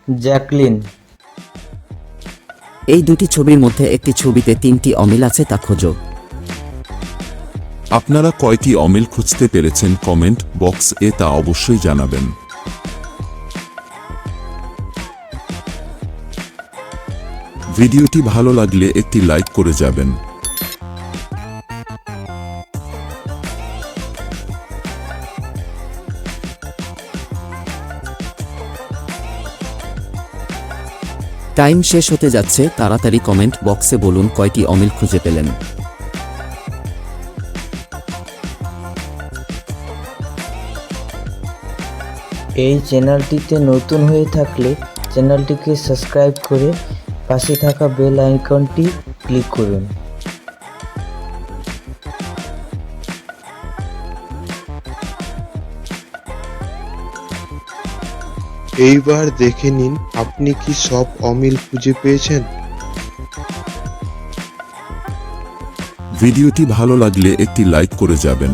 Jacqueline. এই দুটি ছবির মধ্যে একটি ছবিতে 3টি অমিল আছে, তা খোঁজো। আপনারা কয়টি অমিল খুঁজতে পেরেছেন কমেন্ট বক্স এ তা অবশ্যই জানাবেন। ভিডিওটি ভালো লাগলে একটি লাইক করে যাবেন। টাইম শেষ হতে যাচ্ছে, তাড়াতাড়ি কমেন্ট বক্সে বলুন কয়টি অমিল খুঁজে পেলেন। এই চ্যানেলটিতে নতুন হয়ে থাকলে চ্যানেলটিকে সাবস্ক্রাইব করে পাশে থাকা বেল আইকনটি ক্লিক করুন। এইবার দেখে নিন আপনি কি সব অমিল খুঁজে পেয়েছেন। ভিডিওটি ভালো লাগলে একটি লাইক করে যাবেন।